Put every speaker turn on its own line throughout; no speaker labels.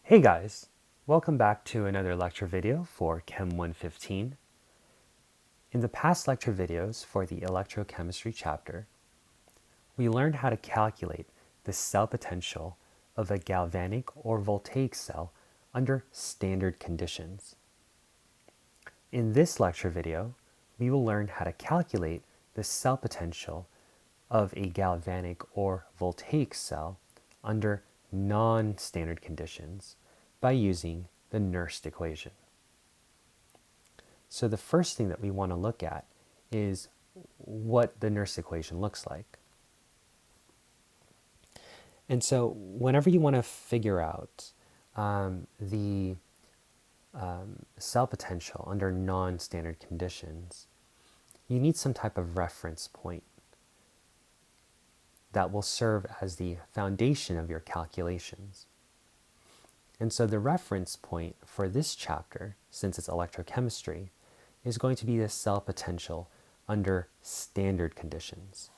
Hey guys, welcome back to another lecture video for Chem 115. In the past lecture videos for the electrochemistry chapter, we learned how to calculate the cell potential of a galvanic or voltaic cell under standard conditions. In this lecture video, we will learn how to calculate the cell potential of a galvanic or voltaic cell under non-standard conditions by using the Nernst equation. So the first thing that we want to look at is what the Nernst equation looks like. And so whenever you want to figure out the cell potential under non-standard conditions, you need some type of reference point that will serve as the foundation of your calculations. And so the reference point for this chapter, since it's electrochemistry, is going to be the cell potential under standard conditions.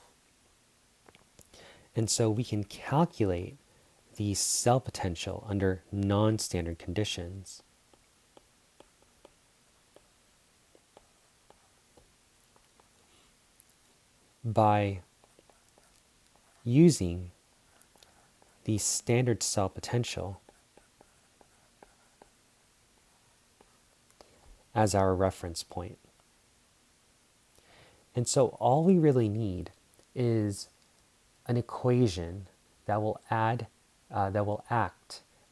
And so we can calculate the cell potential under non-standard conditions by using the standard cell potential as our reference point. And so all we really need is an equation that will act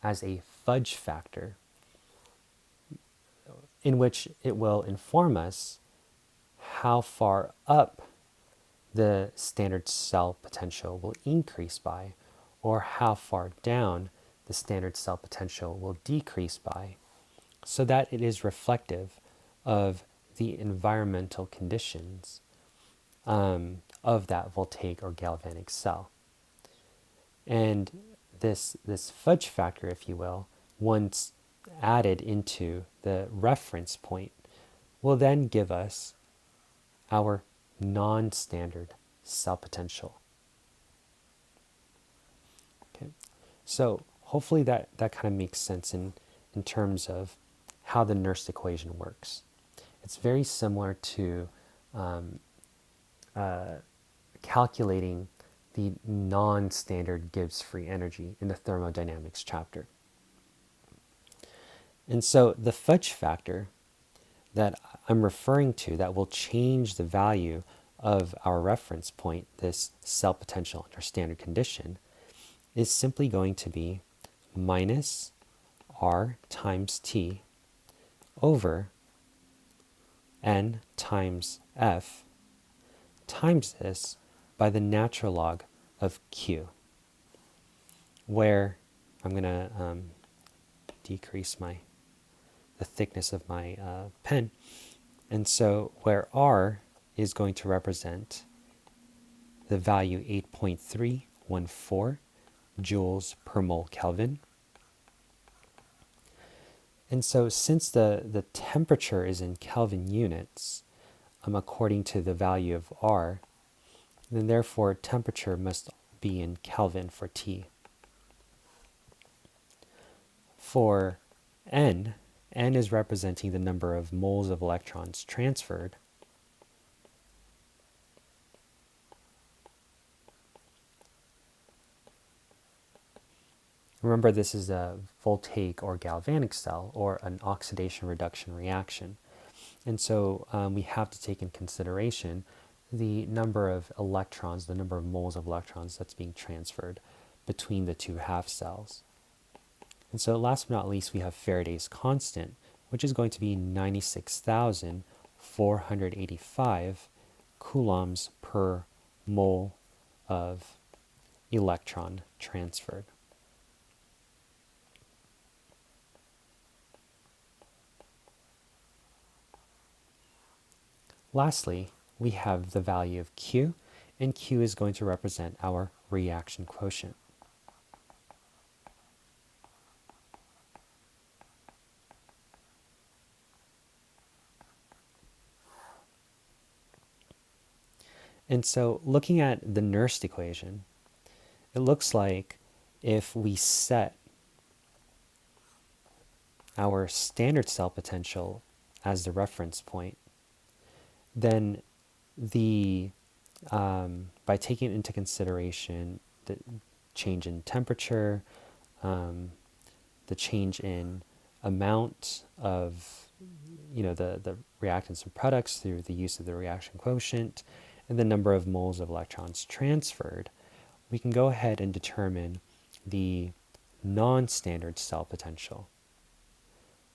as a fudge factor, in which it will inform us how far up the standard cell potential will increase by, or how far down the standard cell potential will decrease by, so that it is reflective of the environmental conditions of that voltaic or galvanic cell. And this fudge factor, if you will, once added into the reference point, will then give us our non-standard cell potential. Okay, so hopefully that kind of makes sense in terms of how the Nernst equation works. It's very similar to calculating the non-standard Gibbs free energy in the thermodynamics chapter. And so the fudge factor that I'm referring to that will change the value of our reference point, this cell potential under standard condition, is simply going to be minus R times T over N times F times this by the natural log of Q, where I'm going to decrease the thickness of my pen. And so where R is going to represent the value 8.314 joules per mole Kelvin. And so since the temperature is in Kelvin units, according to the value of R, then therefore temperature must be in Kelvin for T. For N is representing the number of moles of electrons transferred. Remember, this is a voltaic or galvanic cell, or an oxidation reduction reaction. And so we have to take in consideration the number of electrons, the number of moles of electrons that's being transferred between the two half cells. And so last but not least, we have Faraday's constant, which is going to be 96,485 coulombs per mole of electron transferred. Lastly, we have the value of Q, and Q is going to represent our reaction quotient. And so looking at the Nernst equation, it looks like if we set our standard cell potential as the reference point, then the by taking into consideration the change in temperature, the change in amount of the reactants and products through the use of the reaction quotient, and the number of moles of electrons transferred, we can go ahead and determine the non-standard cell potential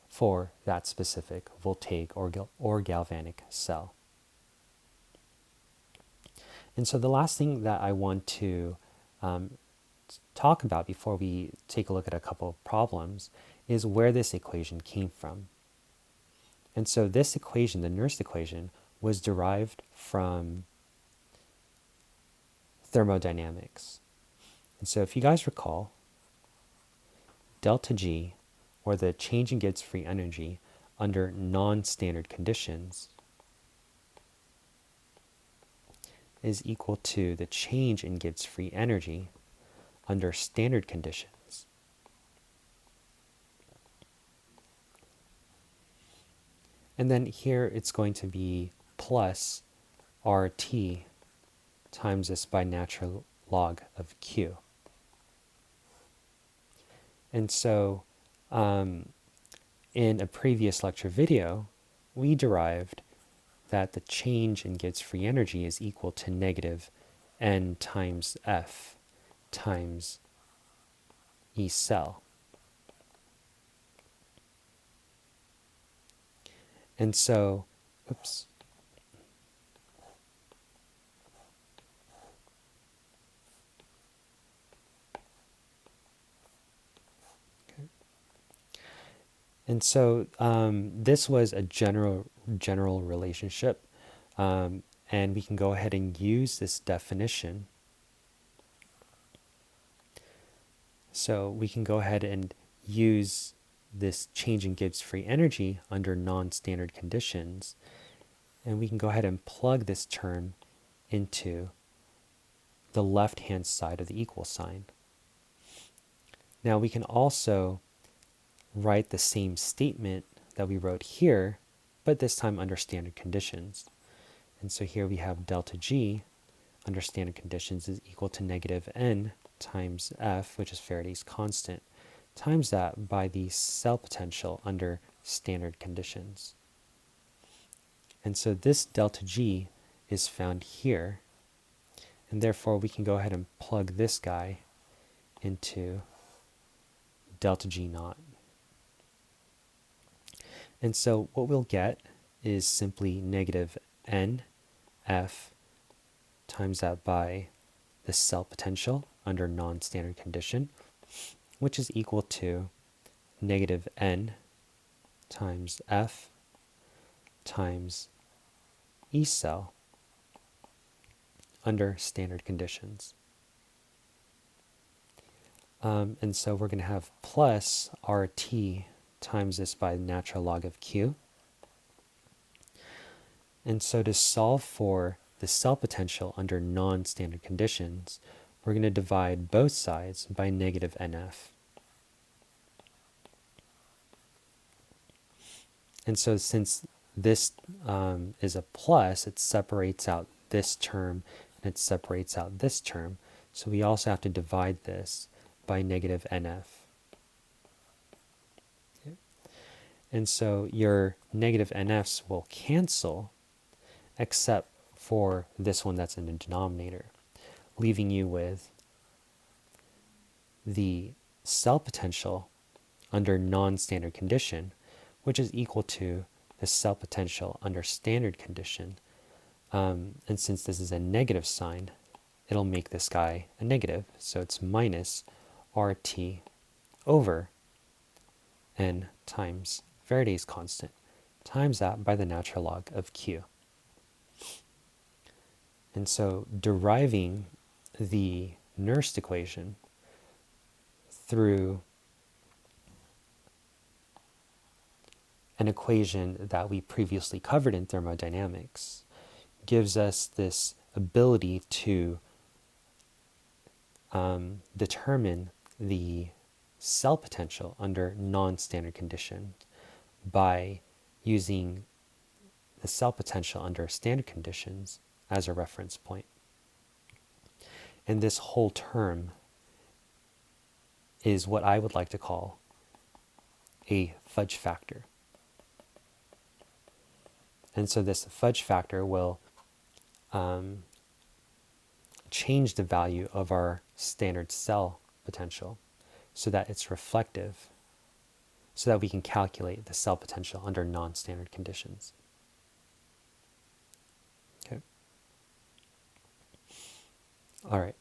for that specific voltaic or galvanic cell. And so the last thing that I want to talk about before we take a look at a couple of problems is where this equation came from. And so this equation, the Nernst equation, was derived from thermodynamics. And so if you guys recall, delta G, or the change in Gibbs free energy under non-standard conditions, is equal to the change in Gibbs free energy under standard conditions. And then here it's going to be plus RT times this by natural log of Q. And so in a previous lecture video, we derived that the change in Gibbs free energy is equal to negative N times F times E cell. And so, oops. Okay. And so this was a general relationship, and we can go ahead and use this definition. So we can go ahead and use this change in Gibbs free energy under non-standard conditions, and we can go ahead and plug this term into the left-hand side of the equal sign. Now we can also write the same statement that we wrote here, but this time under standard conditions. And so here we have delta G under standard conditions is equal to negative N times F, which is Faraday's constant, times that by the cell potential under standard conditions. And so this delta G is found here, and therefore we can go ahead and plug this guy into delta G naught. And so what we'll get is simply negative N F times that by the cell potential under non-standard condition, which is equal to negative N times F times E cell under standard conditions. And so we're going to have plus RT times this by natural log of Q. And so to solve for the cell potential under non-standard conditions, we're going to divide both sides by negative NF. And so since this is a plus, it separates out this term and it separates out this term. So we also have to divide this by negative NF. Okay. And so your negative NFs will cancel except for this one that's in the denominator, leaving you with the cell potential under non-standard condition, which is equal to the cell potential under standard condition. And since this is a negative sign, it'll make this guy a negative. So it's minus RT over N times Faraday's constant, times that by the natural log of Q. And so deriving the Nernst equation through an equation that we previously covered in thermodynamics gives us this ability to determine the cell potential under non-standard conditions by using the cell potential under standard conditions as a reference point. And this whole term is what I would like to call a fudge factor. And so this fudge factor will change the value of our standard cell potential so that it's reflective, so that we can calculate the cell potential under non-standard conditions. Okay. All right.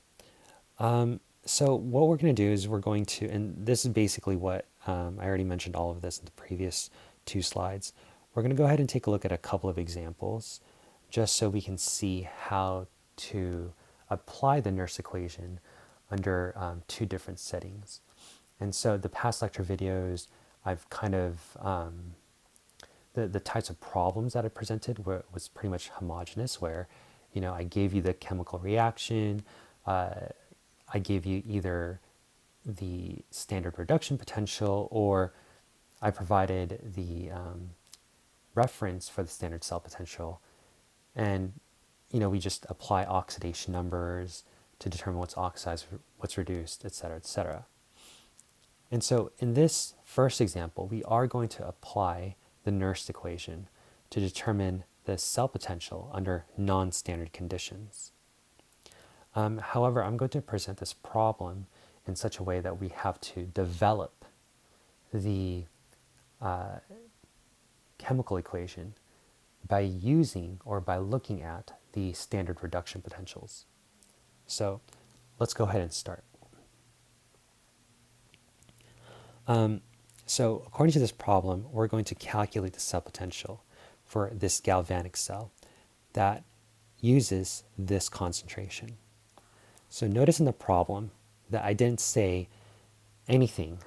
So what we're going to do is we're going to, and this is basically what, I already mentioned all of this in the previous 2 slides. We're going to go ahead and take a look at a couple of examples just so we can see how to apply the Nernst equation under 2 different settings. And so the past lecture videos, I've kind of, the types of problems that I presented was pretty much homogeneous, where, I gave you the chemical reaction, I gave you either the standard reduction potential, or I provided the reference for the standard cell potential. And, we just apply oxidation numbers to determine what's oxidized, what's reduced, et cetera, et cetera. And so in this first example, we are going to apply the Nernst equation to determine the cell potential under non-standard conditions. However, I'm going to present this problem in such a way that we have to develop the chemical equation by using or by looking at the standard reduction potentials. So let's go ahead and start. So according to this problem, we're going to calculate the cell potential for this galvanic cell that uses this concentration. So notice in the problem that I didn't say anything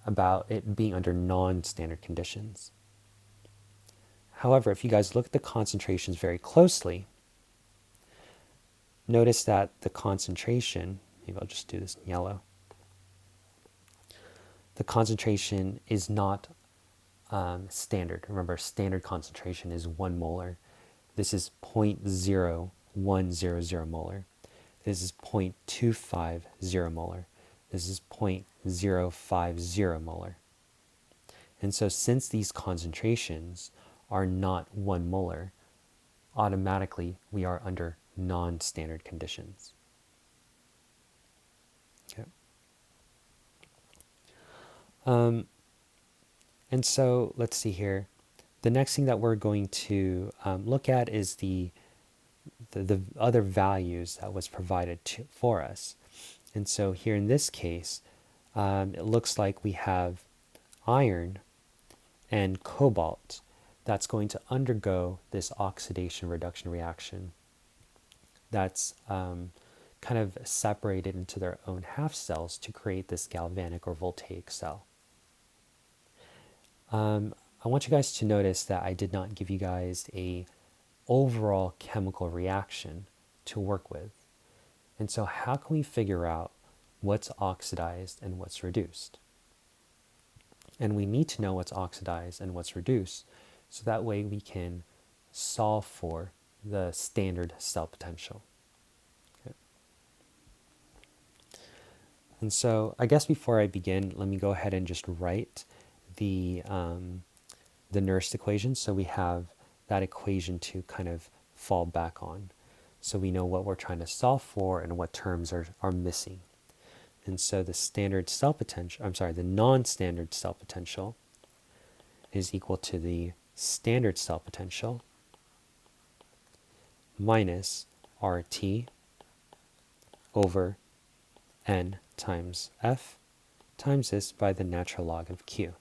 about it being under non-standard conditions. However, if you guys look at the concentrations very closely, notice that the concentration, maybe I'll just do this in yellow, the concentration is not standard. Remember, standard concentration is 1 molar. This is 0.0100 molar. This is 0.250 molar. This is 0.050 molar. And so since these concentrations are not 1 molar, automatically we are under non-standard conditions. Okay. And so let's see here. The next thing that we're going to look at is the other values that was provided for us. And so here in this case, it looks like we have iron and cobalt that's going to undergo this oxidation reduction reaction that's kind of separated into their own half cells to create this galvanic or voltaic cell. I want you guys to notice that I did not give you guys a overall chemical reaction to work with. And so how can we figure out what's oxidized and what's reduced? And we need to know what's oxidized and what's reduced, so that way we can solve for the standard cell potential. Okay. And so I guess before I begin, let me go ahead and just write the Nernst equation, so we have that equation to kind of fall back on, so we know what we're trying to solve for and what terms are missing. And so the standard cell potential, the non-standard cell potential is equal to the standard cell potential minus RT over N times F times this by the natural log of Q.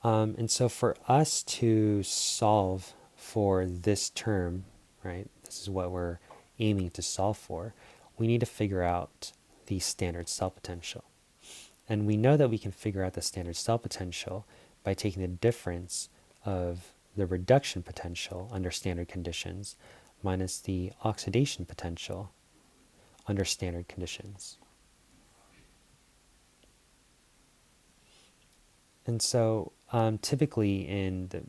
And so for us to solve for this term, right, this is what we're aiming to solve for, we need to figure out the standard cell potential. And we know that we can figure out the standard cell potential by taking the difference of the reduction potential under standard conditions minus the oxidation potential under standard conditions. And so typically in the,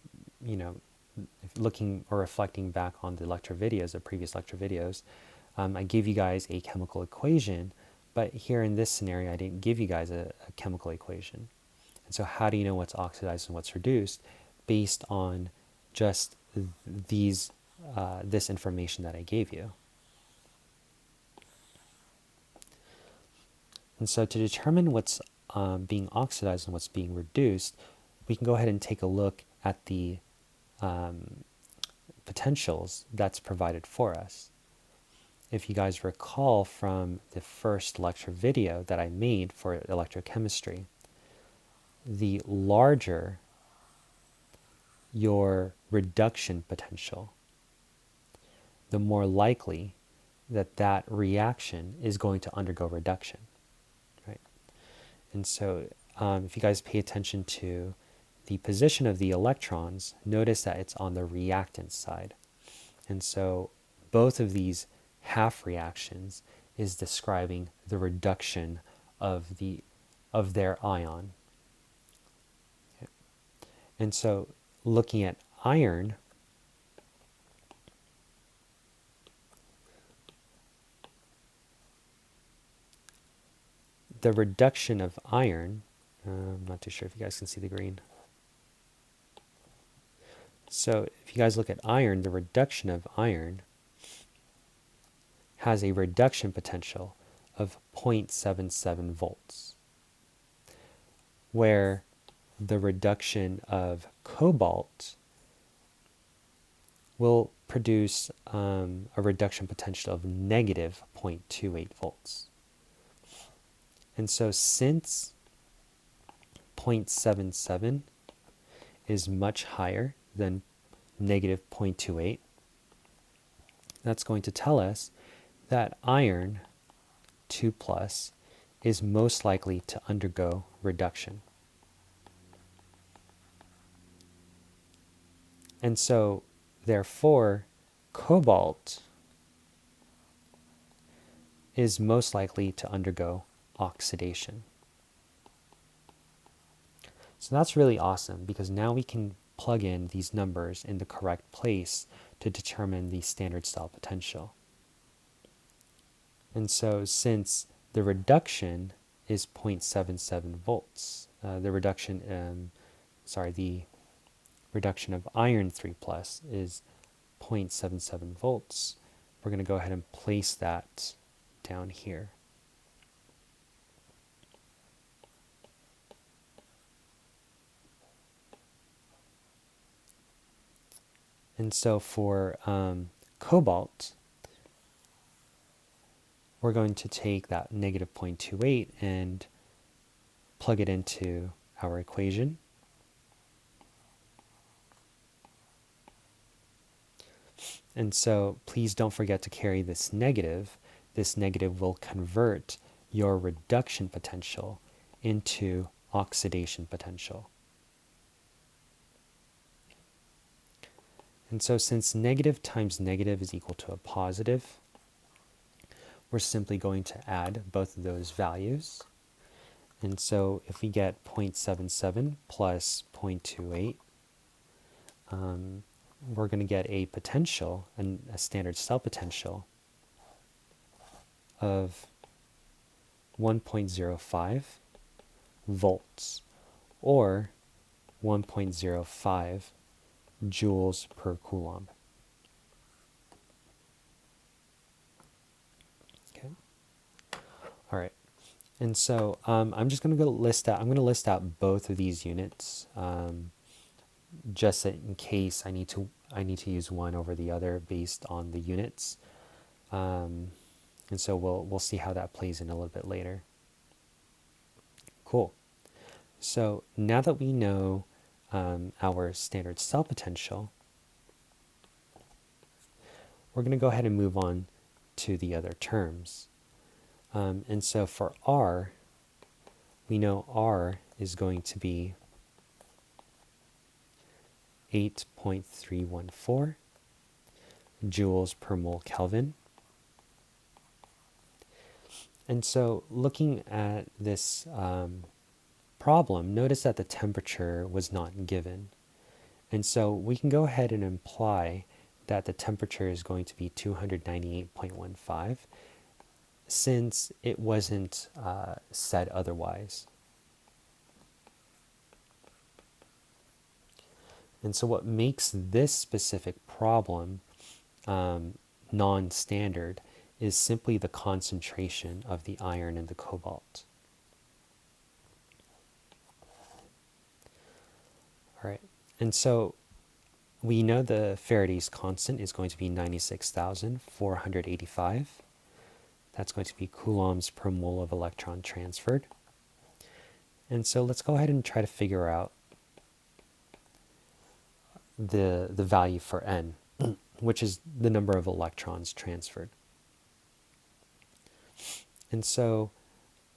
looking or reflecting back on the lecture videos, the previous lecture videos, I gave you guys a chemical equation, but here in this scenario, I didn't give you guys a chemical equation. And so how do you know what's oxidized and what's reduced based on just this information that I gave you? And so to determine what's being oxidized and what's being reduced, we can go ahead and take a look at the potentials that's provided for us. If you guys recall from the first lecture video that I made for electrochemistry, the larger your reduction potential, the more likely that that reaction is going to undergo reduction, right? And so if you guys pay attention to the position of the electrons, notice that it's on the reactant side. And so both of these half reactions is describing the reduction of their ion. Okay. And so looking at iron, the reduction of iron, I'm not too sure if you guys can see the green. So if you guys look at iron, the reduction of iron has a reduction potential of 0.77 volts, where the reduction of cobalt will produce a reduction potential of negative 0.28 volts. And so since 0.77 is much higher than negative 0.28, that's going to tell us that iron 2+ is most likely to undergo reduction. And so, therefore, cobalt is most likely to undergo oxidation. So that's really awesome, because now we can plug in these numbers in the correct place to determine the standard cell potential. And so since the reduction is 0.77 volts, the reduction of iron 3+ is 0.77 volts, we're going to go ahead and place that down here. And so for cobalt, we're going to take that negative 0.28 and plug it into our equation. And so please don't forget to carry this negative. This negative will convert your reduction potential into oxidation potential. And so since negative times negative is equal to a positive, we're simply going to add both of those values. And so if we get 0.77 plus 0.28, we're going to get a potential, a standard cell potential of 1.05 volts, or 1.05 joules per coulomb. Okay. All right. And so I'm just going to list out both of these units, just in case I need to use one over the other based on the units. And so we'll see how that plays in a little bit later. Cool. So now that we know our standard cell potential, we're going to go ahead and move on to the other terms. And so for R, we know R is going to be 8.314 joules per mole Kelvin. And so looking at this problem, notice that the temperature was not given. And so we can go ahead and imply that the temperature is going to be 298.15 since it wasn't said otherwise. And so what makes this specific problem non-standard is simply the concentration of the iron and the cobalt. All right, and so we know the Faraday's constant is going to be 96,485. That's going to be coulombs per mole of electron transferred. And so let's go ahead and try to figure out the value for n, which is the number of electrons transferred. And so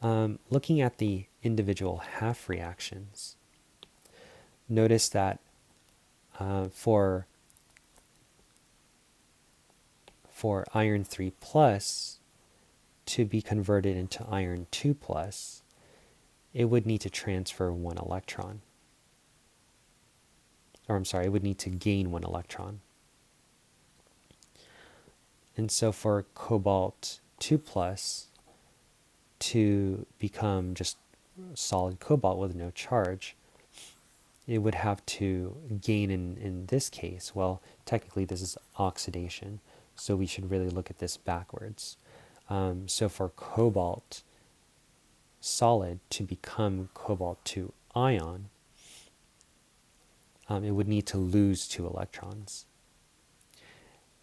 looking at the individual half reactions, notice that for iron 3 plus to be converted into iron 2 plus, it would need to transfer one electron. Or I'm sorry, it would need to gain one electron. And so for cobalt 2 plus to become just solid cobalt with no charge, it would have to gain in this case. Well, technically this is oxidation, so we should really look at this backwards. So for cobalt solid to become cobalt 2 ion, it would need to lose 2 electrons.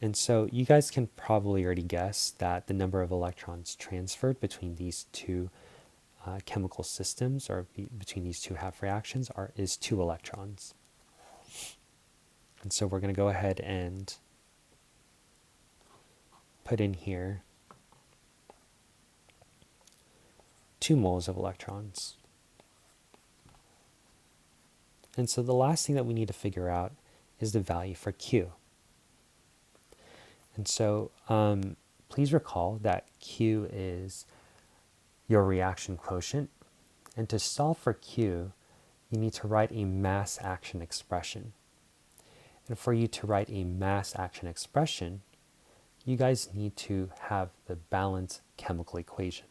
And so you guys can probably already guess that the number of electrons transferred between these two chemical systems, or between these two half reactions, is 2 electrons. And so we're going to go ahead and put in here 2 moles of electrons. And so the last thing that we need to figure out is the value for Q. And so please recall that Q is your reaction quotient. And to solve for Q, you need to write a mass action expression. And for you to write a mass action expression, you guys need to have the balanced chemical equation.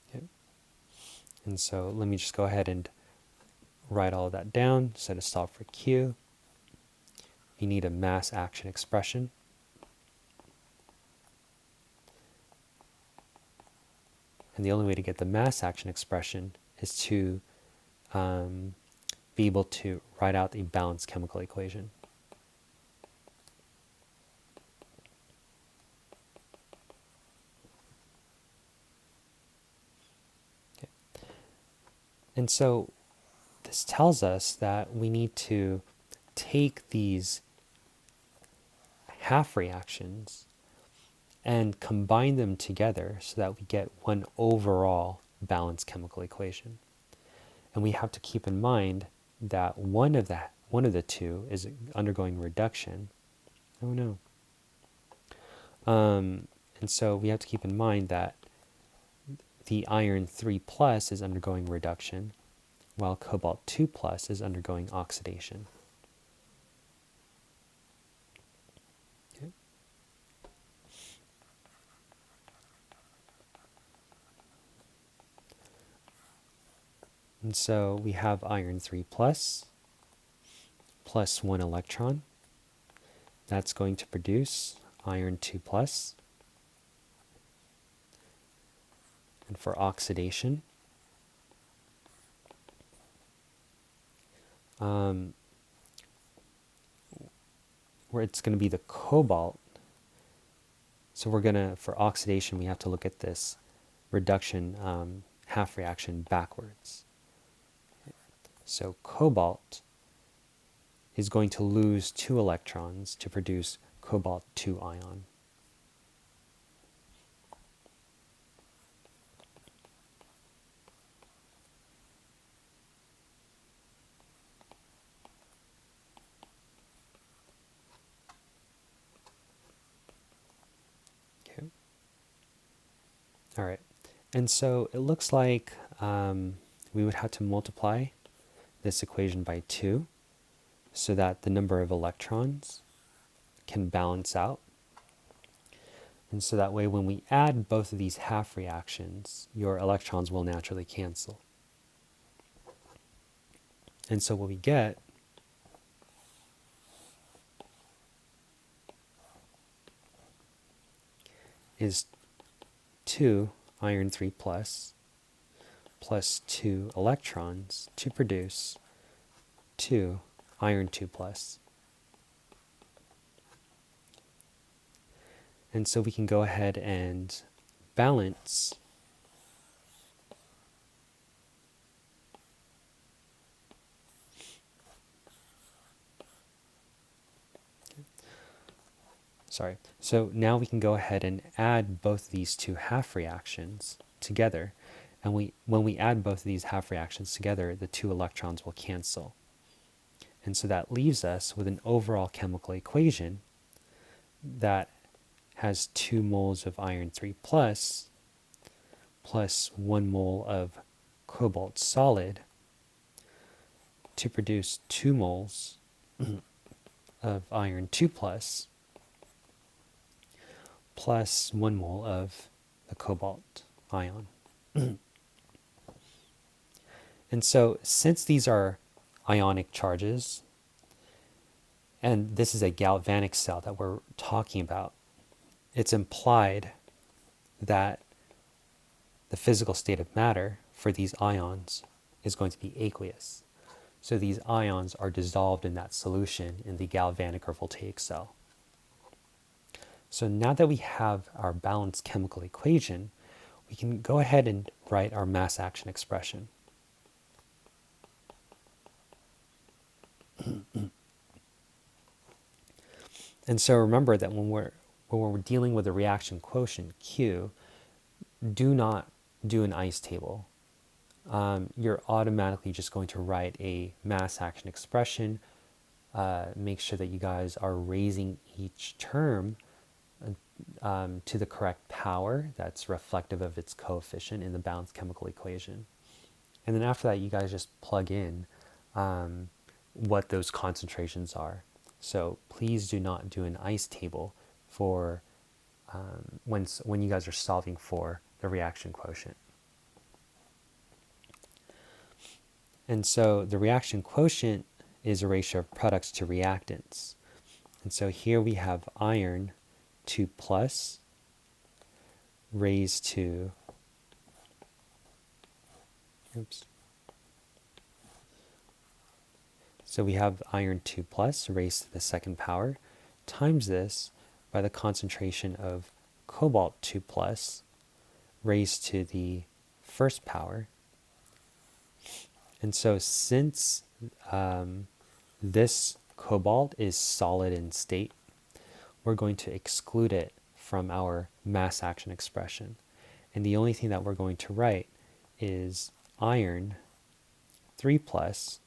Okay. And so let me just go ahead and write all of that down. So to solve for Q, you need a mass action expression. And the only way to get the mass action expression is to be able to write out a balanced chemical equation. Okay. And so this tells us that we need to take these half reactions and combine them together so that we get one overall balanced chemical equation. And we have to keep in mind that one of the two is undergoing reduction. Oh no. And so we have to keep in mind that the iron 3 plus is undergoing reduction, while cobalt 2 plus is undergoing oxidation. Okay. And so we have iron 3 plus 1 electron. That's going to produce iron 2 plus. And for oxidation, where it's going to be the cobalt. So for oxidation, we have to look at this reduction half reaction backwards. So cobalt is going to lose 2 electrons to produce cobalt 2 ion. All right, and so it looks like we would have to multiply this equation by 2 so that the number of electrons can balance out. And so that way when we add both of these half reactions, your electrons will naturally cancel. And so what we get is 2 iron 3 plus 2 electrons to produce 2 iron 2 plus. And so we can go ahead and balance so now we can go ahead and add both these two half reactions together. And when we add both of these half reactions together, the two electrons will cancel. And so that leaves us with an overall chemical equation that has 2 moles of iron 3 plus 1 mole of cobalt solid to produce 2 moles of iron 2 plus 1 mole of the cobalt ion. And so since these are ionic charges, and this is a galvanic cell that we're talking about, it's implied that the physical state of matter for these ions is going to be aqueous. So these ions are dissolved in that solution in the galvanic or voltaic cell. So now that we have our balanced chemical equation, we can go ahead and write our mass action expression. And so remember that when we're dealing with a reaction quotient Q, do not do an ice table. You're automatically just going to write a mass action expression. Make sure that you guys are raising each term to the correct power that's reflective of its coefficient in the balanced chemical equation. And then after that, you guys just plug in what those concentrations are. So please do not do an ice table for when you guys are solving for the reaction quotient. And so the reaction quotient is a ratio of products to reactants. And so here we have iron 2 plus raised to, so we have iron 2 plus raised to the second power times this by the concentration of cobalt 2 plus raised to the first power. And so since this cobalt is solid in state, we're going to exclude it from our mass action expression. And the only thing that we're going to write is iron 3 plus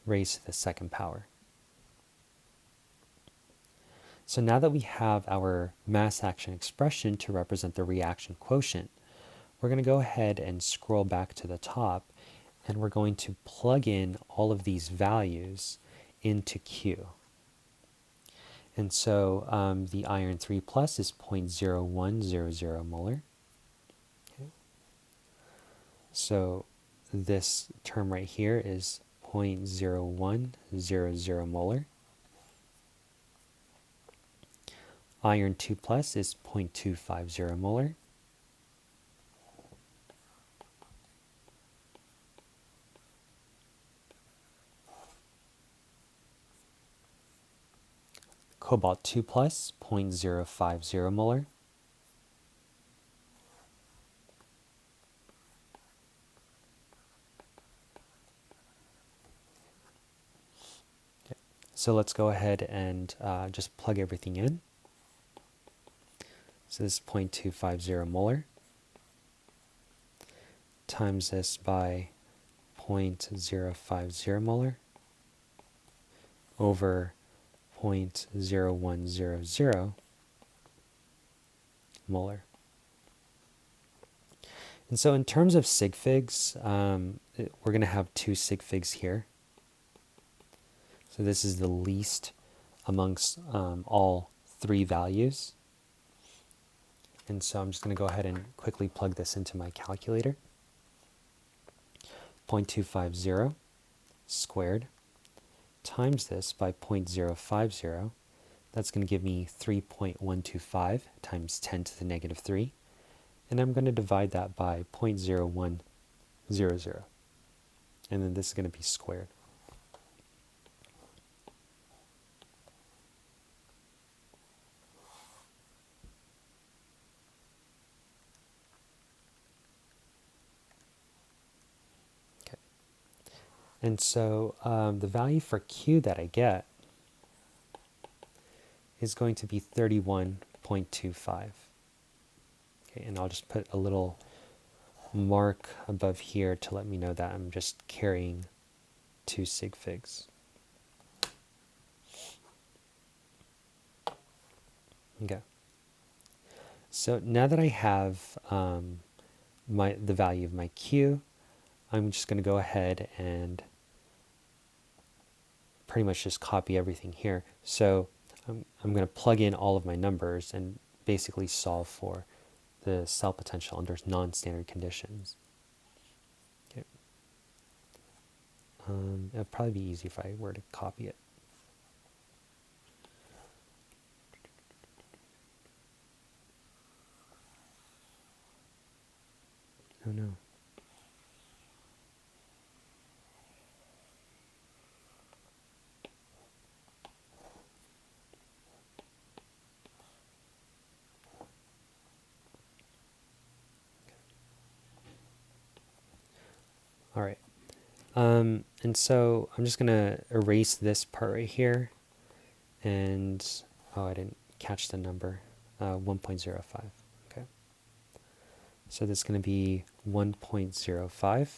raised to the second power. So now that we have our mass action expression to represent the reaction quotient, we're going to go ahead and scroll back to the top, and we're going to plug in all of these values into Q. And so the iron 3 plus is 0.0100 molar. Okay. So this term right here is 0.0100 molar. Iron 2 plus is 0.250 molar. Cobalt 2 plus, 0.050 molar. Okay. So let's go ahead and just plug everything in. So this is 0.250 molar times this by 0.050 molar over 0.0100 molar. And so in terms of sig figs, we're going to have two sig figs here. So this is the least amongst all three values. And so I'm just going to go ahead and quickly plug this into my calculator. 0.250 squared times this by 0.050. That's going to give me 3.125 times 10 to the negative 3. And I'm going to divide that by 0.0100. And then this is going to be squared. Okay. And so the value for Q that I get is going to be 31.25. Okay, and I'll just put a little mark above here to let me know that I'm just carrying two sig figs. Okay. So now that I have the value of my Q, I'm just going to go ahead and pretty much just copy everything here. So I'm going to plug in all of my numbers and basically solve for the cell potential under non-standard conditions. Okay. It would probably be easy if I were to copy it. Oh no. All right. And so I'm just going to erase this part right here. And, oh, I didn't catch the number, 1.05. Okay. So this is going to be 1.05.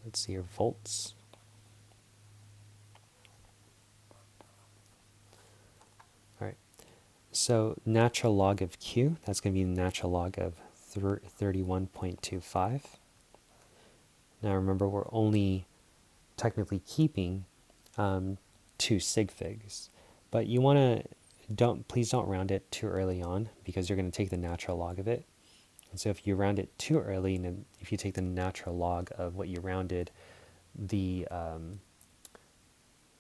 Let's see here, volts. All right. So natural log of Q, that's going to be the natural log of 31.25. Now remember, we're only technically keeping two sig figs, but you want to please don't round it too early on because you're going to take the natural log of it. And so if you round it too early, and if you take the natural log of what you rounded, the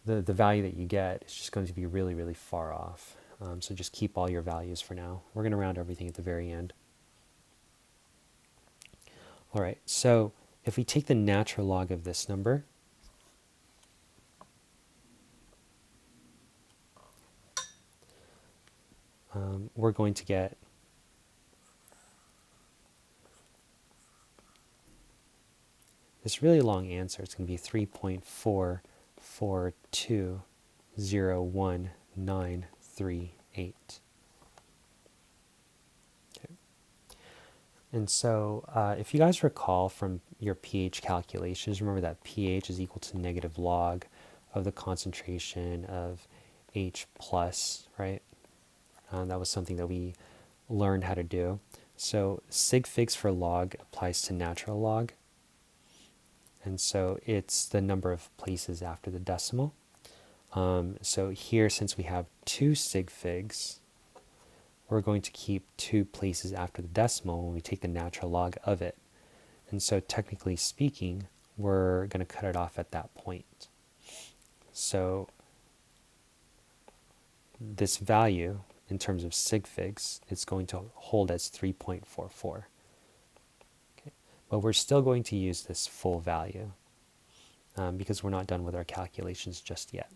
value that you get is just going to be really, really far off. So just keep all your values for now. We're going to round everything at the very end. All right, so if we take the natural log of this number, we're going to get this really long answer. It's going to be 3.442019338. Okay. And so if you guys recall from your pH calculations, remember that pH is equal to negative log of the concentration of H plus, right? That was something that we learned how to do. So sig figs for log applies to natural log. And so it's the number of places after the decimal. So here, since we have two sig figs, we're going to keep two places after the decimal when we take the natural log of it. And so technically speaking, we're going to cut it off at that point. So this value, in terms of sig figs, it's going to hold as 3.44. Okay. But we're still going to use this full value because we're not done with our calculations just yet.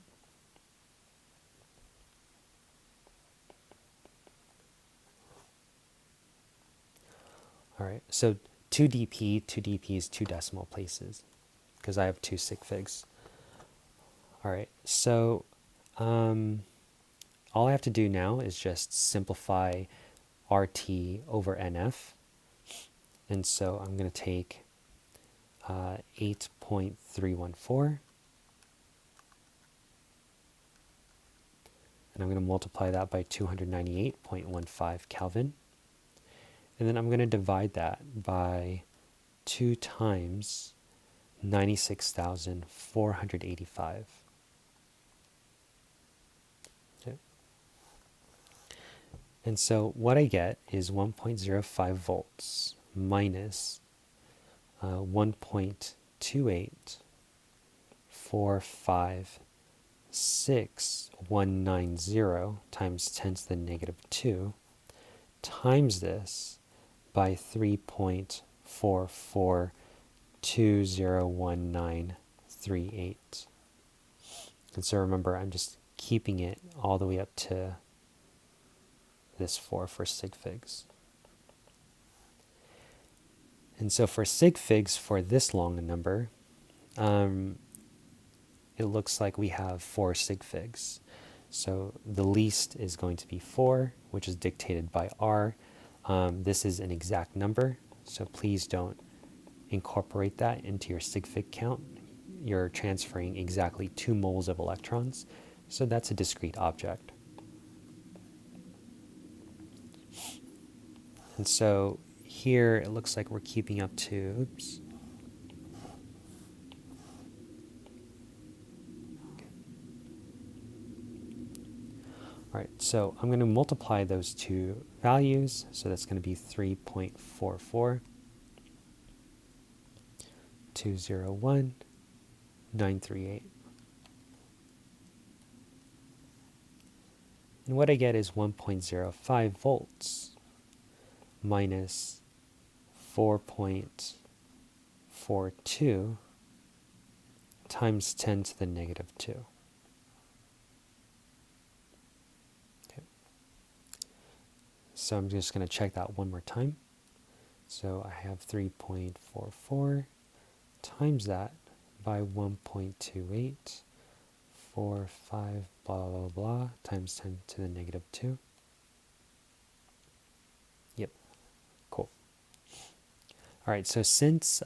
All right, so 2 dp is two decimal places because I have two sig figs. All right, so all I have to do now is just simplify RT over NF. And so I'm going to take 8.314, and I'm going to multiply that by 298.15 Kelvin. And then I'm going to divide that by 2 times 96,485. Okay. And so what I get is 1.05 volts minus 1.28456,190 times 10 to the negative 2 times this by 3.44201938. And so remember, I'm just keeping it all the way up to this 4 for Sig Figs. And so for Sig Figs, for this long a number, it looks like we have 4 Sig Figs. So the least is going to be 4, which is dictated by R. This is an exact number, so please don't incorporate that into your Sig Fig count. You're transferring exactly 2 moles of electrons, so that's a discrete object. And so here it looks like we're keeping up to, oops. All right, so I'm going to multiply those two values. So that's going to be 3.44201,938. And what I get is 1.05 volts minus 4.42 times 10 to the negative 2. Okay. So I'm just going to check that one more time. So I have 3.44 times that by 1.2845 blah, blah, blah, times 10 to the negative 2. Yep, cool. All right, so since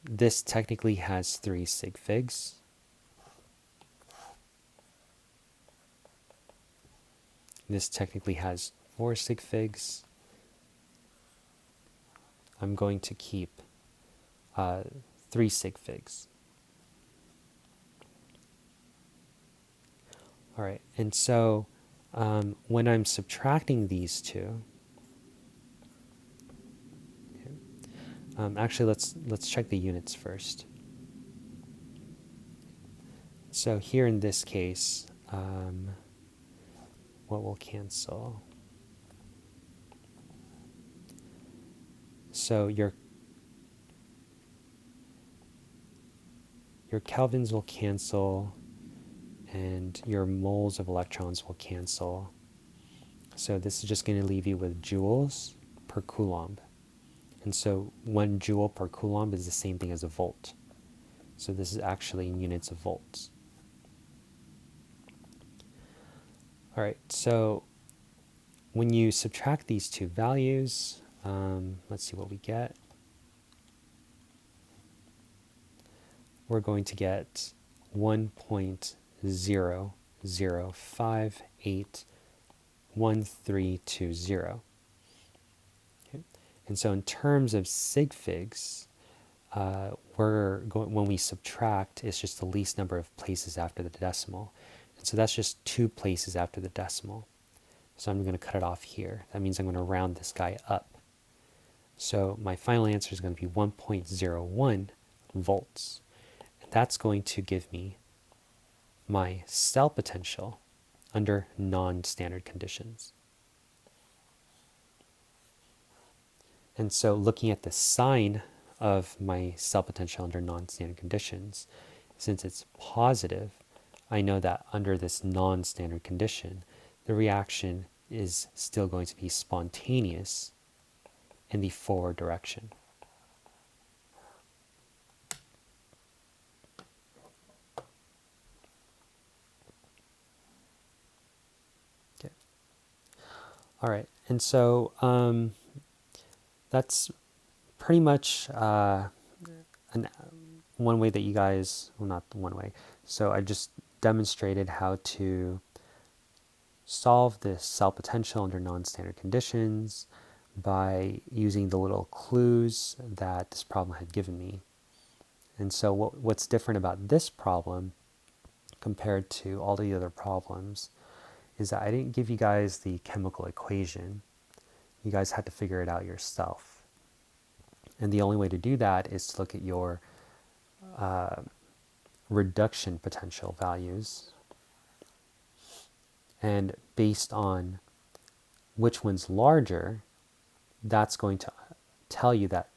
this technically has 3 Sig Figs, this technically has 4 Sig Figs, I'm going to keep 3 Sig Figs. All right, and so when I'm subtracting these two, actually let's check the units first. So here in this case, what will cancel? So your kelvins will cancel, and your moles of electrons will cancel. So this is just going to leave you with joules per coulomb. And so 1 joule per coulomb is the same thing as a volt. So this is actually in units of volts. All right, so when you subtract these two values, let's see what we get. We're going to get 1.00581320. Okay. And so in terms of Sig Figs, when we subtract, it's just the least number of places after the decimal. And so that's just 2 places after the decimal. So I'm going to cut it off here. That means I'm going to round this guy up. So my final answer is going to be 1.01 volts. And that's going to give me my cell potential under non-standard conditions. And so looking at the sign of my cell potential under non-standard conditions, since it's positive, I know that under this non-standard condition, the reaction is still going to be spontaneous in the forward direction. Okay. All right, and so that's pretty much one way that you guys, well, not one way. So I just demonstrated how to solve this cell potential under non-standard conditions by using the little clues that this problem had given me. And so what's different about this problem compared to all the other problems is that I didn't give you guys the chemical equation. You guys had to figure it out yourself. And the only way to do that is to look at your reduction potential values. And based on which one's larger, that's going to tell you that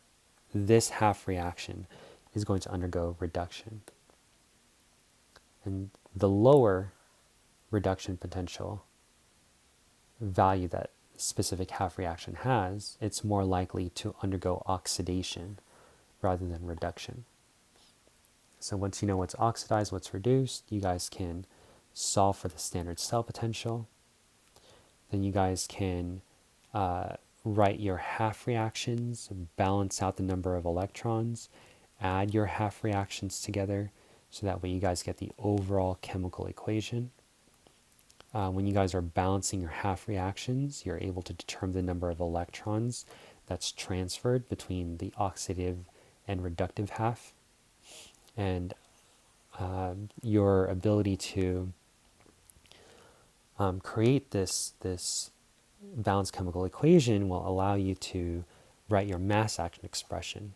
this half reaction is going to undergo reduction. And the lower reduction potential value that specific half reaction has, it's more likely to undergo oxidation rather than reduction. So once you know what's oxidized, what's reduced, you guys can solve for the standard cell potential. Then you guys can write your half reactions, balance out the number of electrons, add your half reactions together, so that way you guys get the overall chemical equation. When you guys are balancing your half reactions, you're able to determine the number of electrons that's transferred between the oxidative and reductive half. And your ability to create this balanced chemical equation will allow you to write your mass action expression,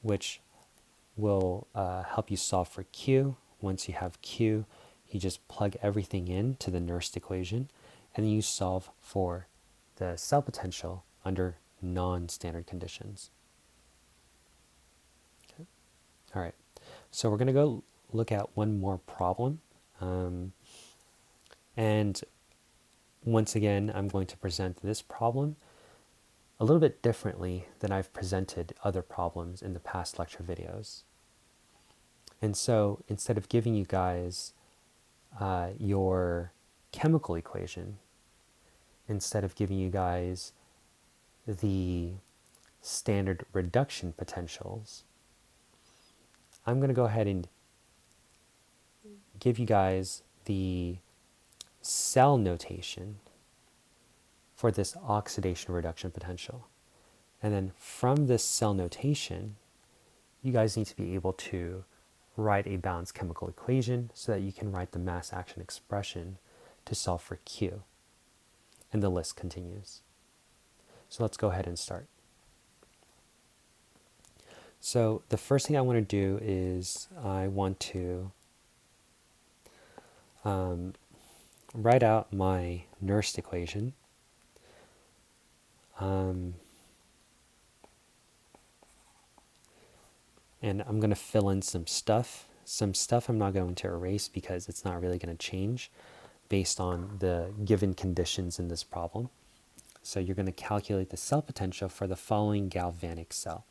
which will help you solve for Q. Once you have Q, you just plug everything into the Nernst equation, and then you solve for the cell potential under non-standard conditions. Okay. All right, so we're going to go look at one more problem. And once again, I'm going to present this problem a little bit differently than I've presented other problems in the past lecture videos. And so instead of giving you guys your chemical equation, instead of giving you guys the standard reduction potentials, I'm going to go ahead and give you guys the cell notation for this oxidation reduction potential. And then from this cell notation, you guys need to be able to write a balanced chemical equation so that you can write the mass action expression to solve for Q. And the list continues. So let's go ahead and start. So the first thing I want to do is I want to write out my Nernst equation. And I'm going to fill in some stuff. Some stuff I'm not going to erase because it's not really going to change based on the given conditions in this problem. So you're going to calculate the cell potential for the following galvanic cell.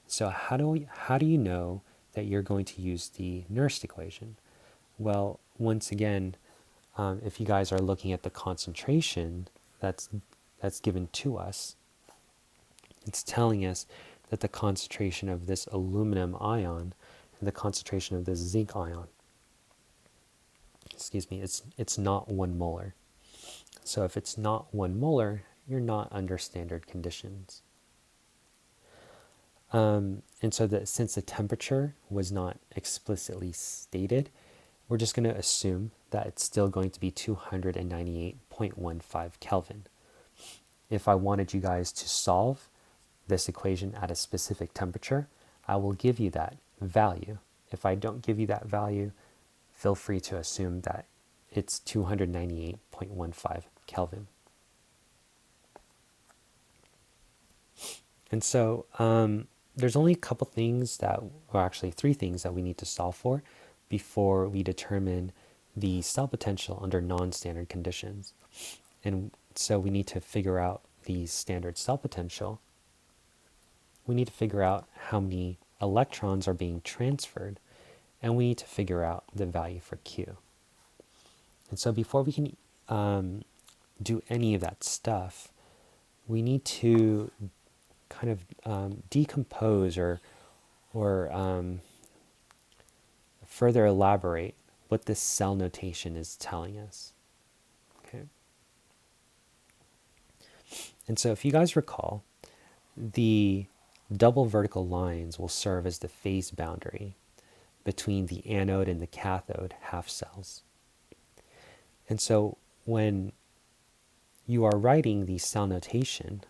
So how do you know that you're going to use the Nernst equation? Well, once again, if you guys are looking at the concentration that's given to us, it's telling us that the concentration of this aluminum ion and the concentration of this zinc ion, it's not 1 molar. So if it's not 1 molar, you're not under standard conditions. And so since the temperature was not explicitly stated, we're just going to assume that it's still going to be 298.15 Kelvin. If I wanted you guys to solve this equation at a specific temperature, I will give you that value. If I don't give you that value, feel free to assume that it's 298.15 Kelvin. And so there's only a couple things or actually 3 things that we need to solve for before we determine the cell potential under non-standard conditions. And so we need to figure out the standard cell potential. We need to figure out how many electrons are being transferred, and we need to figure out the value for Q. And so before we can do any of that stuff, we need to kind of decompose or further elaborate what this cell notation is telling us. Okay. And so if you guys recall, the double vertical lines will serve as the phase boundary between the anode and the cathode half cells. And so when you are writing the cell notation,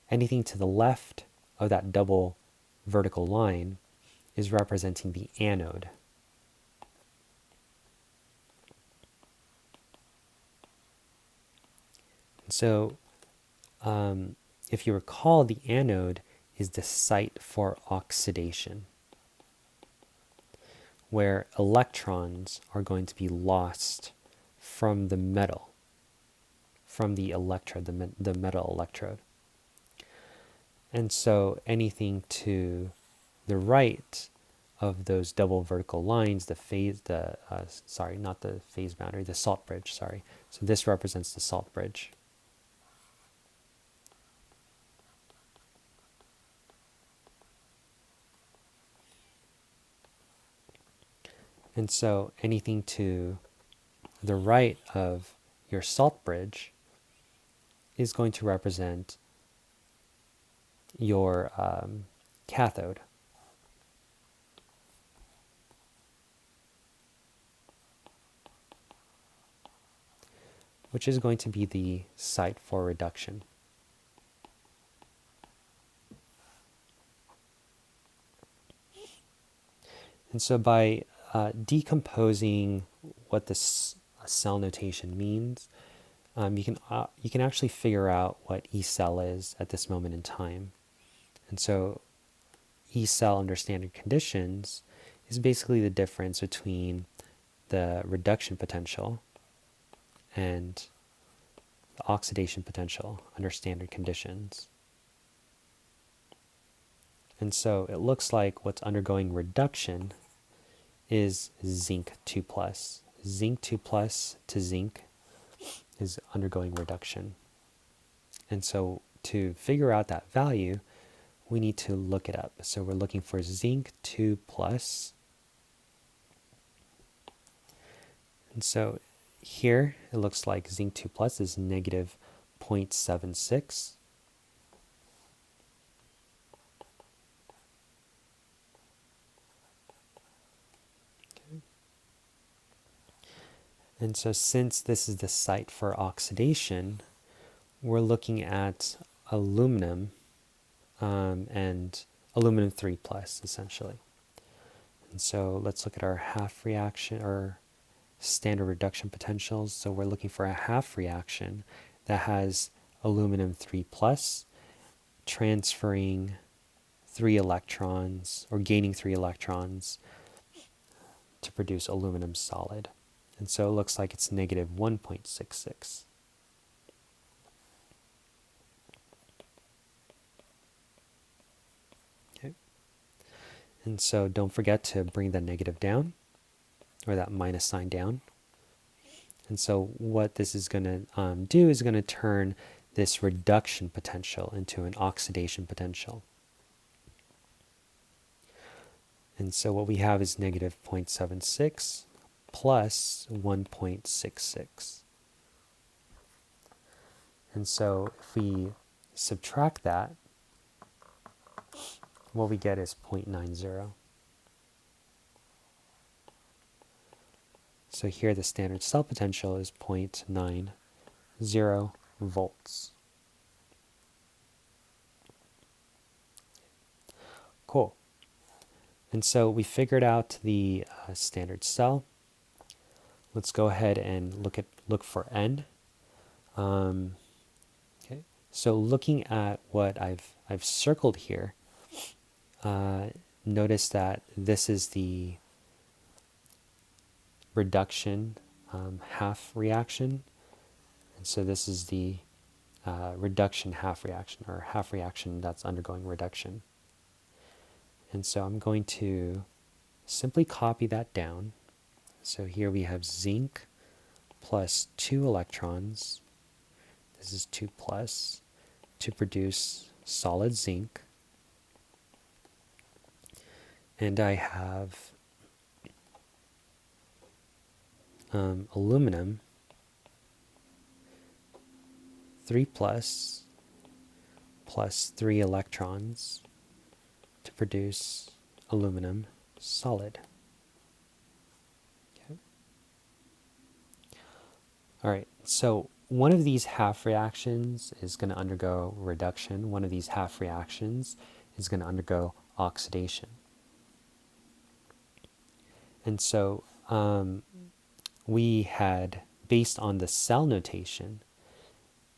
anything to the left of that double vertical line is representing the anode. And so if you recall, the anode is the site for oxidation, where electrons are going to be lost from the metal, from the electrode, the metal electrode. And so anything to the right of those double vertical lines, the salt bridge, sorry. So this represents the salt bridge. And so anything to the right of your salt bridge is going to represent your cathode. Which is going to be the site for reduction. And so by decomposing what this cell notation means, you can actually figure out what E cell is at this moment in time. And so E cell under standard conditions is basically the difference between the reduction potential and the oxidation potential under standard conditions. And so it looks like what's undergoing reduction is zinc 2+. Zinc 2+ to zinc is undergoing reduction. And so to figure out that value, we need to look it up. So we're looking for zinc 2+. And so here it looks like zinc 2+ is negative 0.76. And so since this is the site for oxidation, we're looking at aluminum and aluminum 3+, essentially. And so let's look at our half reaction or standard reduction potentials. So we're looking for a half reaction that has aluminum 3+, transferring 3 electrons or gaining 3 electrons to produce aluminum solid. And so it looks like it's negative 1.66. Okay. And so don't forget to bring the negative down, or that minus sign down. And so what this is going to do is going to turn this reduction potential into an oxidation potential. And so what we have is negative 0.76 plus 1.66. And so if we subtract that, what we get is 0.90. So here the standard cell potential is 0.90 volts. Cool. And so we figured out the standard cell. Let's go ahead and look for N. Okay. So looking at what I've circled here, notice that this is the reduction half reaction, and so this is the reduction half reaction, or half reaction that's undergoing reduction. And so I'm going to simply copy that down. So here we have zinc plus 2 electrons, this is 2 plus, to produce solid zinc. And I have aluminum 3 plus 3 electrons to produce aluminum solid. Okay. All right, so one of these half reactions is going to undergo reduction. One of these half reactions is going to undergo oxidation. And so we had, based on the cell notation,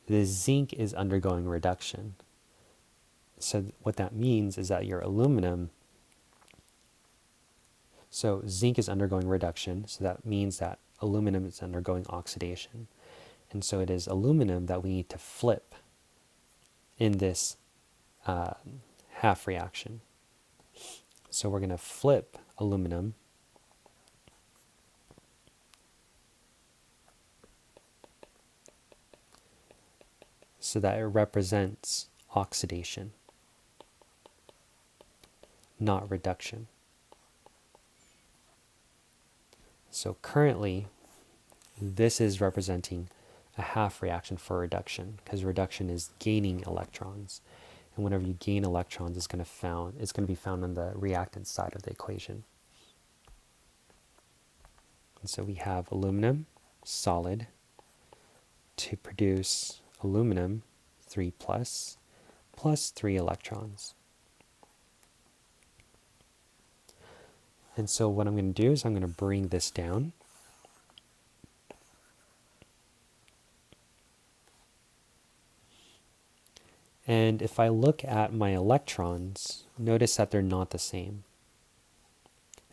the zinc is undergoing reduction. So what that means is that your aluminum, so zinc is undergoing reduction, so that means that aluminum is undergoing oxidation. And so it is aluminum that we need to flip in this half reaction. So we're going to flip aluminum so that it represents oxidation, not reduction. So currently, this is representing a half reaction for reduction, because reduction is gaining electrons. And whenever you gain electrons, it's going to be found on the reactant side of the equation. And so we have aluminum solid to produce aluminum 3 plus 3 electrons. And so what I'm going to do is I'm going to bring this down. And if I look at my electrons, notice that they're not the same.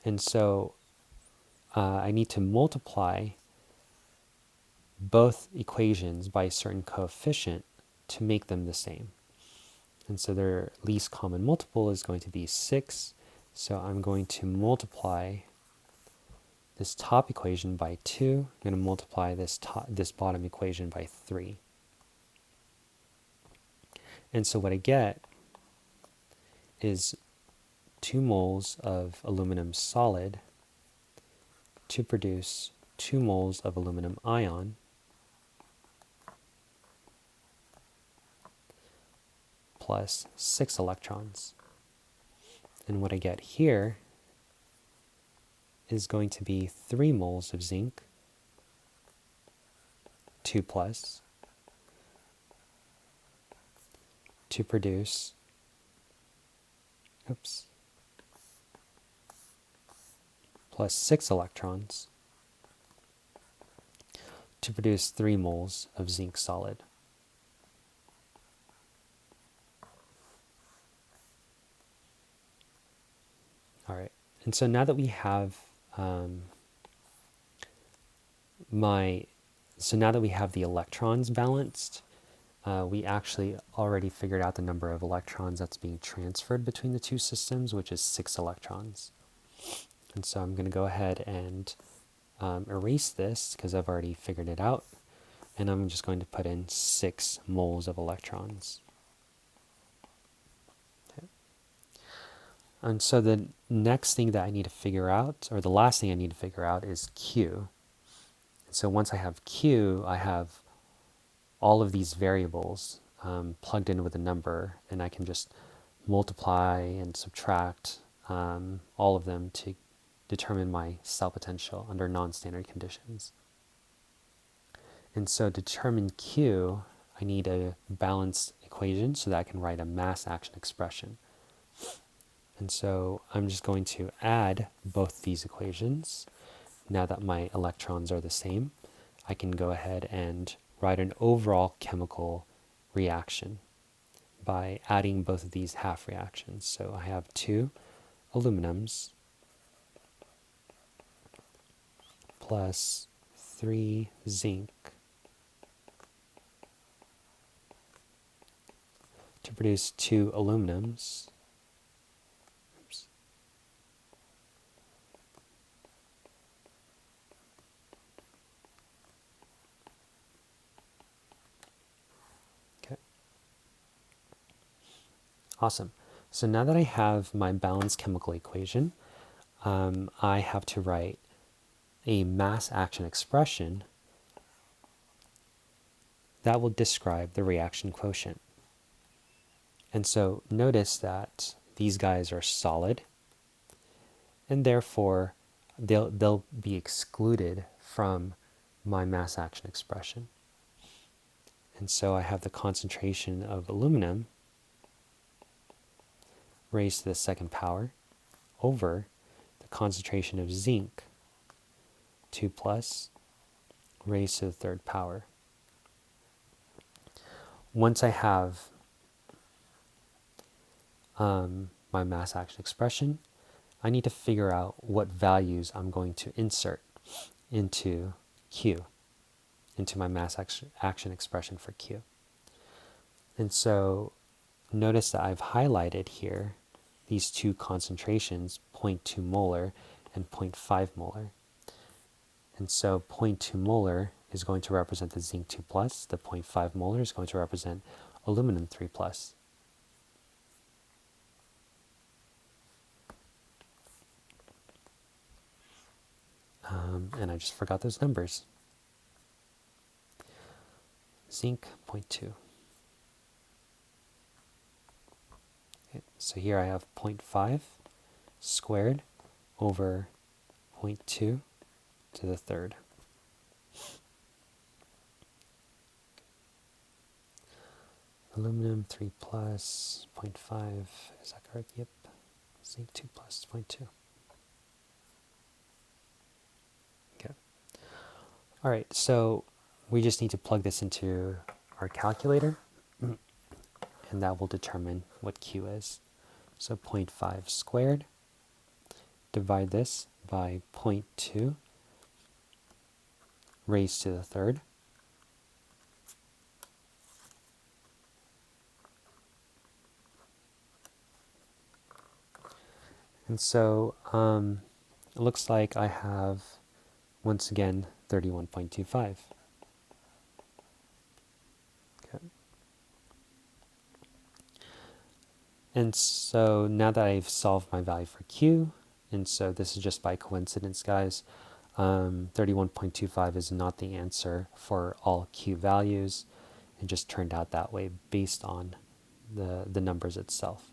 And so I need to multiply both equations by a certain coefficient to make them the same. And so their least common multiple is going to be 6. So I'm going to multiply this top equation by 2. I'm going to multiply this bottom equation by 3. And so what I get is 2 moles of aluminum solid to produce 2 moles of aluminum ion plus 6 electrons. And what I get here is going to be 3 moles of zinc, 2 plus, to produce, plus 6 electrons to produce 3 moles of zinc solid. All right, and so now that we have the electrons balanced, we actually already figured out the number of electrons that's being transferred between the two systems, which is 6 electrons. And so I'm going to go ahead and erase this because I've already figured it out. And I'm just going to put in 6 moles of electrons. Okay. And so the next thing that I need to figure out, or the last thing I need to figure out, is Q. And so once I have Q, I have all of these variables plugged in with a number, and I can just multiply and subtract all of them to determine my cell potential under non-standard conditions. And so to determine Q, I need a balanced equation so that I can write a mass action expression. And so I'm just going to add both these equations. Now that my electrons are the same, I can go ahead and write an overall chemical reaction by adding both of these half reactions. So I have 2 aluminums plus 3 zinc to produce 2 aluminums. Awesome. So now that I have my balanced chemical equation, I have to write a mass action expression that will describe the reaction quotient. And so notice that these guys are solid, and therefore they'll be excluded from my mass action expression. And so I have the concentration of aluminum raised to the second power over the concentration of zinc 2 plus raised to the third power. Once I have my mass action expression, I need to figure out what values I'm going to insert into Q, into my mass action expression for Q. And so notice that I've highlighted here these two concentrations, 0.2 molar and 0.5 molar. And so 0.2 molar is going to represent the zinc 2 plus, the 0.5 molar is going to represent aluminum 3 plus. And I just forgot those numbers. Zinc 0.2. Okay, so here I have 0.5 squared over 0.2 to the third. Aluminum 3 plus 0.5, is that correct? Yep. Zinc 2 plus 0.2. Okay. All right, so we just need to plug this into our calculator, and that will determine what Q is. So 0.5 squared, divide this by 0.2 raised to the third. And so it looks like I have, once again, 31.25. Okay. And so now that I've solved my value for Q, and so this is just by coincidence, guys, 31.25 is not the answer for all Q values. It just turned out that way based on the numbers itself.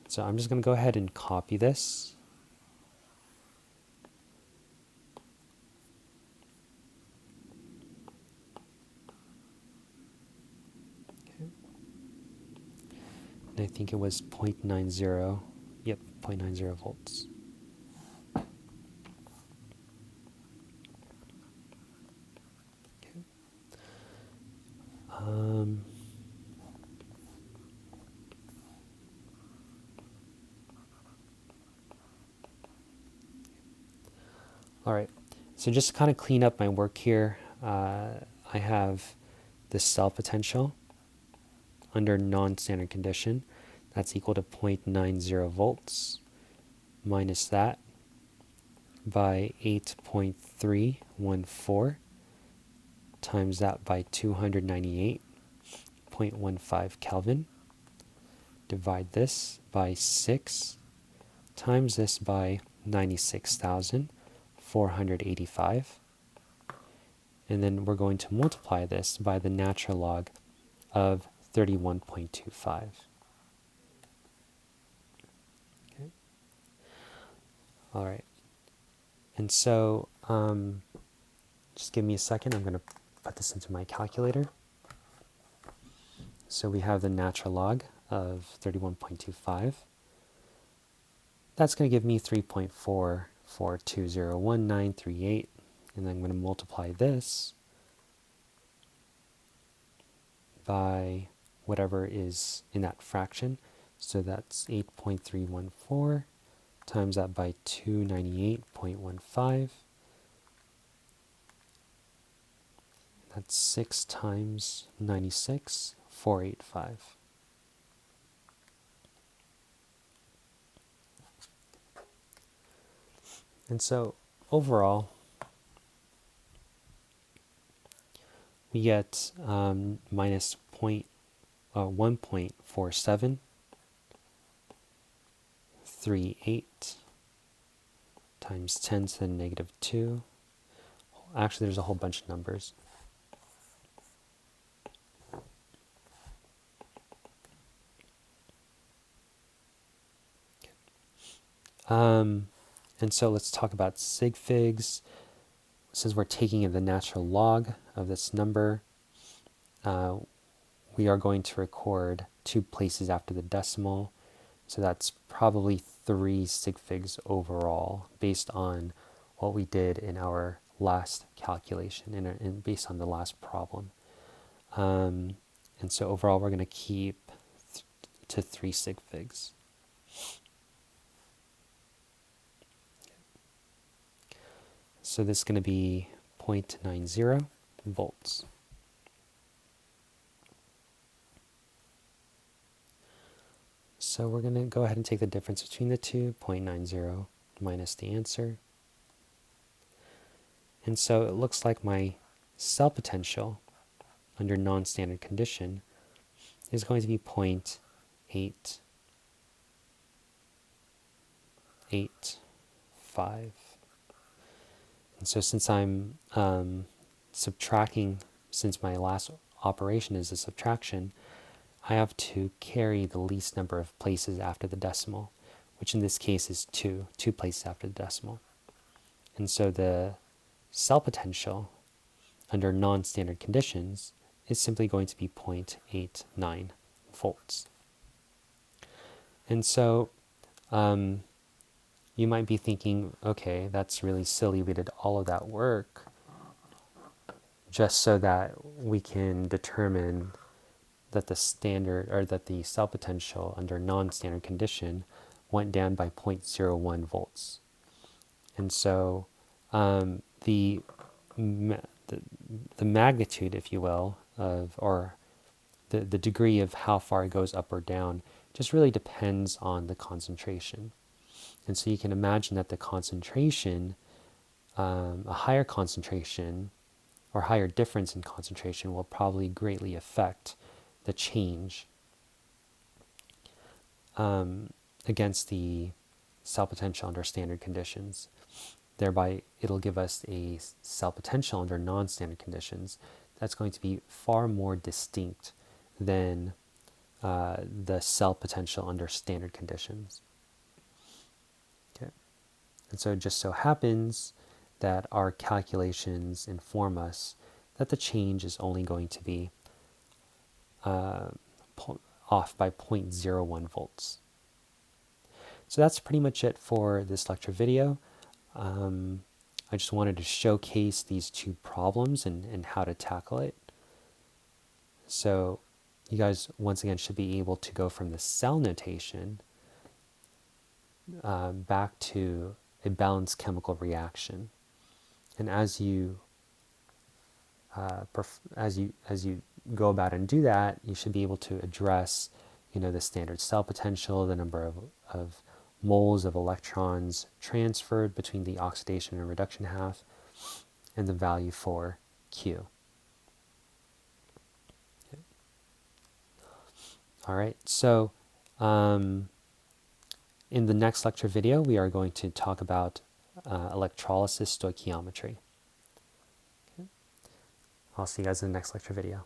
So I'm just going to go ahead and copy this. Okay. And I think it was 0.90, yep, 0.90 volts. Okay. All right, so just to kind of clean up my work here, I have this cell potential under non-standard condition. That's equal to 0.90 volts minus that by 8.314 times that by 298.15 Kelvin. Divide this by 6 times this by 96,485. And then we're going to multiply this by the natural log of 31.25. Okay. All right. And so just give me a second. I'm going to put this into my calculator. So we have the natural log of 31.25. That's going to give me 3.44201938. And then I'm going to multiply this by whatever is in that fraction. So that's 8.314 times that by 298.15. That's 6 times 96, 485. And so overall, we get minus 1.4738 times 10 to the negative 2. Actually, there's a whole bunch of numbers. And so let's talk about Sig Figs. Since we're taking the natural log of this number, we are going to record 2 places after the decimal. So that's probably 3 sig figs overall, based on what we did in our last calculation and based on the last problem. And so overall, we're going to keep to 3 sig figs. So this is going to be 0.90 volts. So we're going to go ahead and take the difference between the two, 0.90 minus the answer. And so it looks like my cell potential under non-standard condition is going to be 0.885. And so since I'm subtracting, since my last operation is a subtraction, I have to carry the least number of places after the decimal, which in this case is 2 places after the decimal. And so the cell potential under non-standard conditions is simply going to be 0.89 volts. And so you might be thinking, okay, that's really silly. We did all of that work just so that we can determine that the standard, or that the cell potential under non-standard condition went down by 0.01 volts. And so the magnitude, if you will, of, or the degree of how far it goes up or down just really depends on the concentration. And so you can imagine that the concentration, a higher concentration or higher difference in concentration will probably greatly affect the change against the cell potential under standard conditions. Thereby, it'll give us a cell potential under non-standard conditions that's going to be far more distinct than the cell potential under standard conditions. Okay. And so it just so happens that our calculations inform us that the change is only going to be off by 0.01 volts. So that's pretty much it for this lecture video. I just wanted to showcase these 2 problems and how to tackle it. So you guys, once again, should be able to go from the cell notation back to a balanced chemical reaction. And as you go about and do that, you should be able to address, the standard cell potential, the number of moles of electrons transferred between the oxidation and reduction half, and the value for Q. Okay. All right, so in the next lecture video, we are going to talk about electrolysis stoichiometry. Okay. I'll see you guys in the next lecture video.